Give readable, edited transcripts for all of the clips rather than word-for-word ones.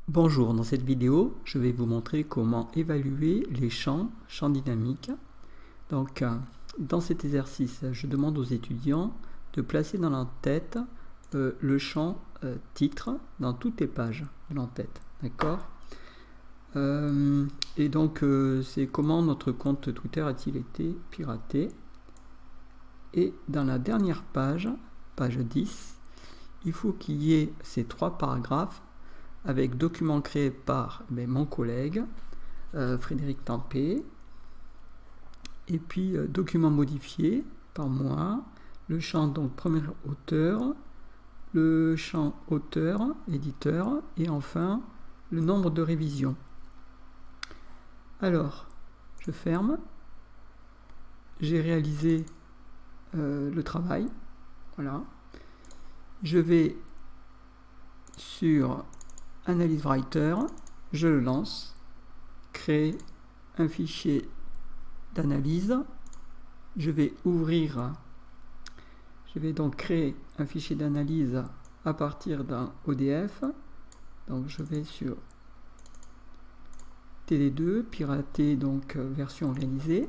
Bonjour, dans cette vidéo, je vais vous montrer comment évaluer les champs dynamiques. Donc, dans cet exercice, je demande aux étudiants de placer dans l'entête le champ titre dans toutes les pages de l'entête. D'accord? Et donc, c'est comment notre compte Twitter a-t-il été piraté. Et dans la dernière page, page 10, il faut qu'il y ait ces trois paragraphes avec document créé par mon collègue Frédéric Tempé, et puis document modifié par moi, le champ donc premier auteur, le champ auteur, éditeur, et enfin le nombre de révisions. Alors, je ferme, j'ai réalisé le travail, voilà. Je vais sur Analyse Writer, je le lance, créer un fichier d'analyse, je vais donc créer un fichier d'analyse à partir d'un ODF, donc je vais sur TD2, pirater donc version réalisée,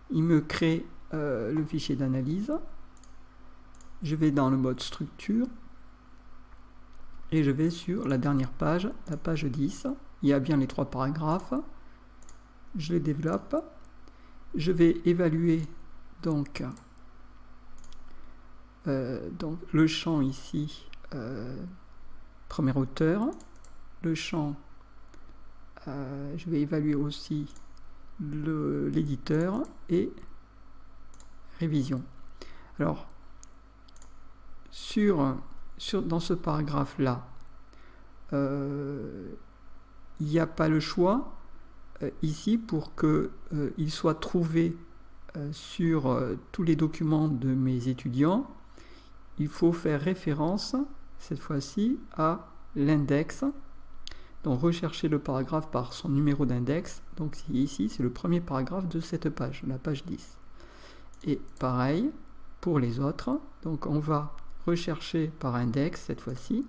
il me crée le fichier d'analyse, je vais dans le mode structure, et je vais sur la dernière page, la page 10. Il y a bien les trois paragraphes. Je les développe. Je vais évaluer donc le champ ici, premier auteur. Le champ, je vais évaluer aussi l'éditeur et révision. Alors, dans ce paragraphe-là, il n'y a pas le choix ici pour qu'il soit trouvé sur tous les documents de mes étudiants. Il faut faire référence, cette fois-ci, à l'index. Donc, rechercher le paragraphe par son numéro d'index. Donc, ici, c'est le premier paragraphe de cette page, la page 10. Et pareil pour les autres. Donc, on va rechercher par index cette fois-ci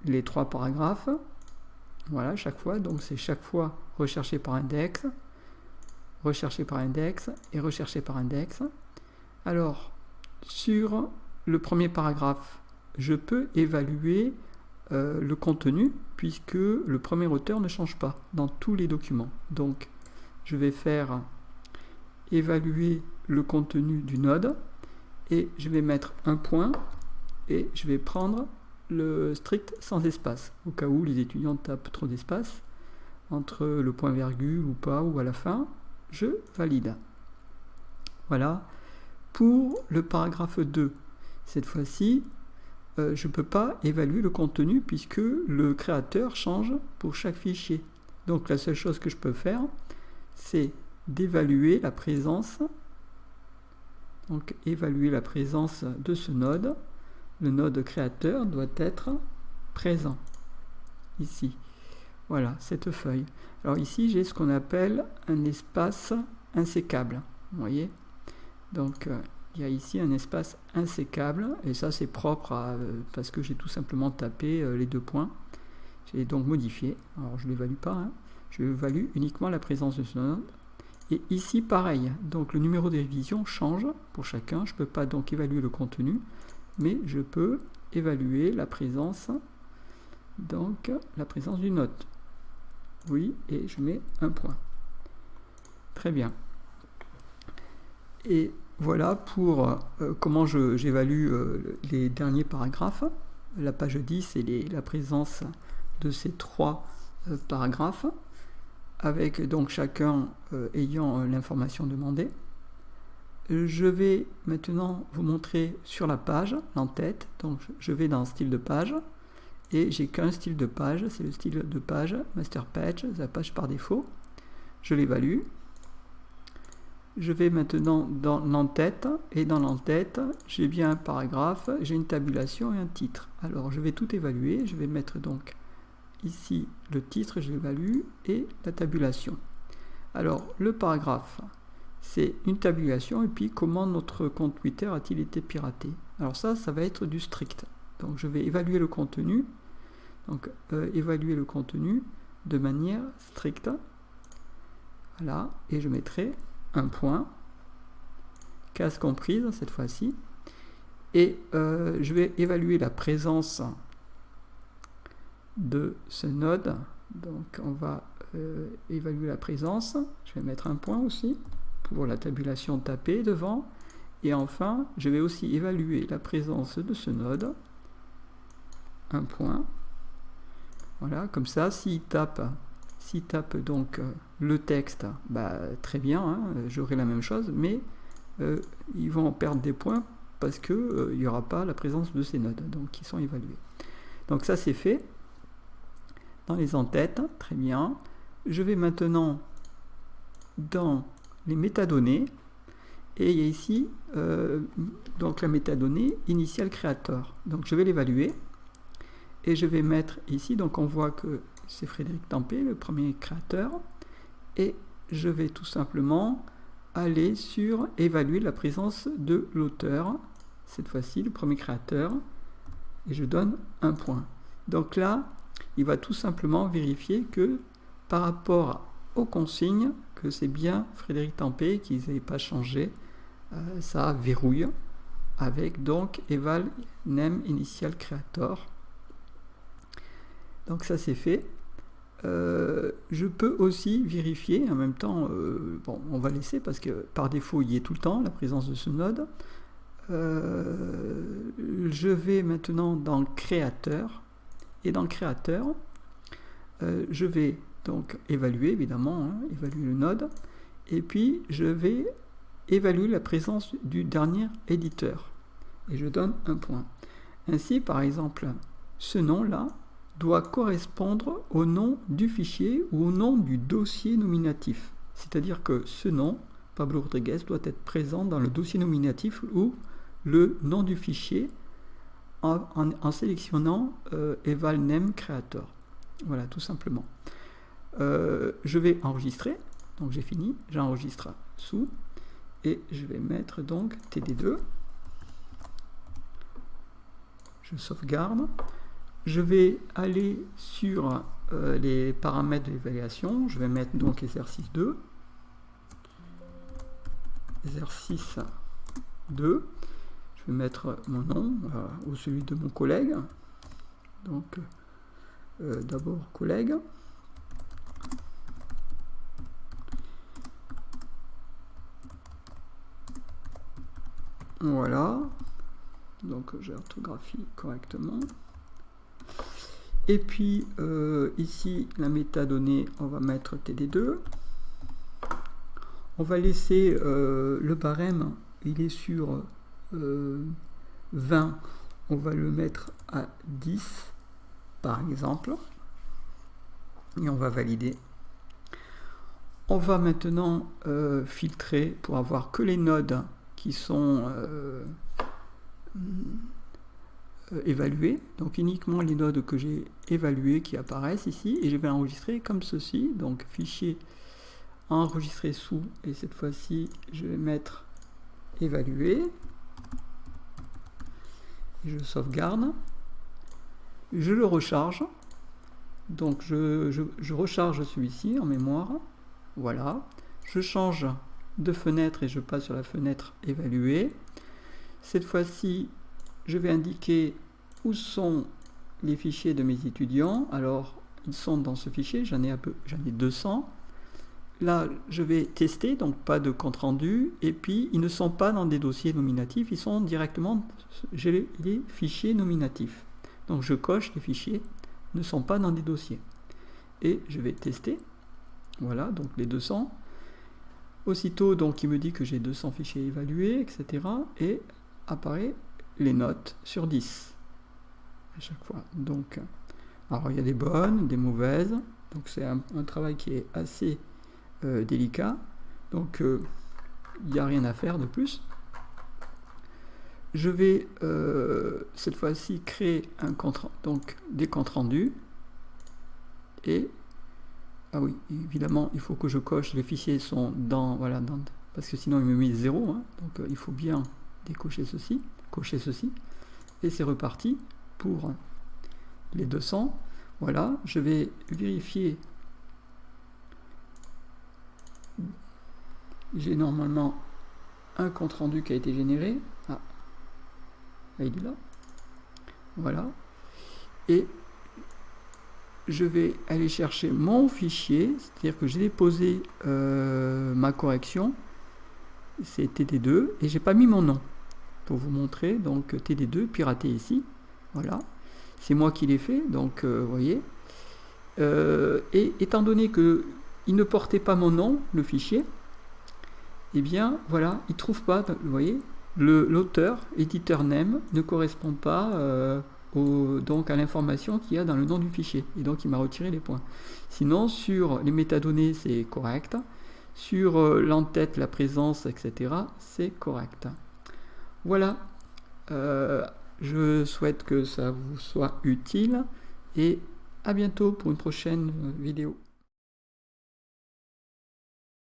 les trois paragraphes, voilà, chaque fois, donc c'est chaque fois recherché par index et recherché par index. Alors sur le premier paragraphe, je peux évaluer le contenu puisque le premier auteur ne change pas dans tous les documents. Donc je vais faire évaluer le contenu du node et je vais mettre un point et je vais prendre le strict sans espace, au cas où les étudiants tapent trop d'espace entre le point virgule ou pas, ou à la fin, je valide. Voilà. Pour le paragraphe 2, cette fois-ci, je ne peux pas évaluer le contenu puisque le créateur change pour chaque fichier. Donc la seule chose que je peux faire, c'est d'évaluer la présence. Donc évaluer la présence de ce node. Le node créateur doit être présent. Ici. Voilà, cette feuille. Alors ici, j'ai ce qu'on appelle un espace insécable. Vous voyez? Donc, il y a ici un espace insécable. Et ça, c'est propre parce que j'ai tout simplement tapé les deux points. J'ai donc modifié. Alors, je ne l'évalue pas. Je évalue uniquement la présence de ce node. Et ici, pareil. Donc, le numéro de révision change pour chacun. Je ne peux pas donc évaluer le contenu. Mais je peux évaluer la présence, donc la présence d'une note. Oui, et je mets un point. Très bien. Et voilà pour comment j'évalue les derniers paragraphes. La page 10 et la présence de ces trois paragraphes, avec donc chacun ayant l'information demandée. Je vais maintenant vous montrer sur la page, l'entête. Donc je vais dans style de page et j'ai qu'un style de page, c'est le style de page master page, la page par défaut. Je l'évalue. Je vais maintenant dans l'entête et dans l'entête, j'ai bien un paragraphe, j'ai une tabulation et un titre. Alors je vais tout évaluer, je vais mettre donc ici le titre, je l'évalue et la tabulation. Alors le paragraphe, c'est une tabulation et puis comment notre compte Twitter a-t-il été piraté. Alors ça va être du strict. Donc je vais évaluer le contenu. Donc évaluer le contenu de manière stricte. Voilà, et je mettrai un point, case comprise cette fois-ci. Et je vais évaluer la présence de ce node. Donc on va évaluer la présence. Je vais mettre un point aussi pour la tabulation tapée devant. Et enfin, je vais aussi évaluer la présence de ce node. Un point. Voilà, comme ça, s'il tape donc le texte, bah, très bien, hein, j'aurai la même chose, mais ils vont en perdre des points parce qu'il n'y aura pas la présence de ces nodes, donc qui sont évalués. Donc ça c'est fait. Dans les entêtes, très bien. Je vais maintenant dans les métadonnées, et il y a ici donc la métadonnée initial créateur. Donc je vais l'évaluer, et je vais mettre ici, donc on voit que c'est Frédéric Tempé, le premier créateur, et je vais tout simplement aller sur évaluer la présence de l'auteur, cette fois-ci le premier créateur, et je donne un point. Donc là, il va tout simplement vérifier que par rapport aux consignes, que c'est bien Frédéric Tempé, qu'ils n'avaient pas changé, ça verrouille avec donc eval name initial creator. Donc ça c'est fait. Je peux aussi vérifier en même temps, bon on va laisser parce que par défaut il y est tout le temps la présence de ce node. Je vais maintenant dans créateur, et dans créateur je vais donc évaluer évidemment, hein, évaluer le node, et puis je vais évaluer la présence du dernier éditeur et je donne un point. Ainsi par exemple ce nom là doit correspondre au nom du fichier ou au nom du dossier nominatif. C'est-à-dire que ce nom, Pablo Rodriguez, doit être présent dans le dossier nominatif ou le nom du fichier en sélectionnant eval name creator. Voilà, tout simplement. Je vais enregistrer, donc j'ai fini, j'enregistre sous, et je vais mettre donc TD2. Je sauvegarde. Je vais aller sur les paramètres de l'évaluation. Je vais mettre donc exercice 2. Exercice 2. Je vais mettre mon nom ou celui de mon collègue. Donc, d'abord collègue. Voilà. Donc, j'orthographie correctement. Et puis ici la métadonnée, on va mettre TD2. On va laisser le barème, il est sur 20, on va le mettre à 10 par exemple. Et on va valider. On va maintenant filtrer pour avoir que les nodes qui sont évalués, donc uniquement les nodes que j'ai évalués qui apparaissent ici, et je vais enregistrer comme ceci, donc fichier enregistrer sous, et cette fois-ci je vais mettre évaluer, et je sauvegarde, je le recharge, donc je recharge celui-ci en mémoire, voilà, je change de fenêtre et je passe sur la fenêtre évaluer. Cette fois-ci je vais indiquer où sont les fichiers de mes étudiants. Alors, ils sont dans ce fichier, j'en ai 200. Là, je vais tester, donc pas de compte rendu. Et puis, ils ne sont pas dans des dossiers nominatifs, ils sont directement, j'ai les fichiers nominatifs. Donc, je coche les fichiers, ne sont pas dans des dossiers. Et je vais tester. Voilà, donc les 200. Aussitôt, donc, il me dit que j'ai 200 fichiers évalués, etc. Et apparaît les notes sur 10 à chaque fois. Donc, alors il y a des bonnes, des mauvaises, donc c'est un travail qui est assez délicat, donc il n'y a rien à faire de plus. Je vais cette fois-ci créer donc des comptes rendus, et ah oui, évidemment il faut que je coche les fichiers sont dans, voilà, parce que sinon il me met 0, hein, donc il faut bien décocher ceci, cocher ceci, et c'est reparti. pour les 200. Voilà, je vais vérifier. J'ai normalement un compte rendu qui a été généré. Ah, il est là. Voilà. Et je vais aller chercher mon fichier, c'est-à-dire que j'ai déposé ma correction. C'est TD2 et j'ai pas mis mon nom pour vous montrer. Donc TD2 piraté ici. Voilà. C'est moi qui l'ai fait, donc vous voyez. Et étant donné que il ne portait pas mon nom, le fichier, eh bien voilà, il trouve pas, vous voyez, l'auteur, éditeur name, ne correspond pas donc à l'information qu'il y a dans le nom du fichier. Et donc il m'a retiré les points. Sinon, sur les métadonnées, c'est correct. Sur l'entête, la présence, etc., c'est correct. Voilà. Je souhaite que ça vous soit utile et à bientôt pour une prochaine vidéo.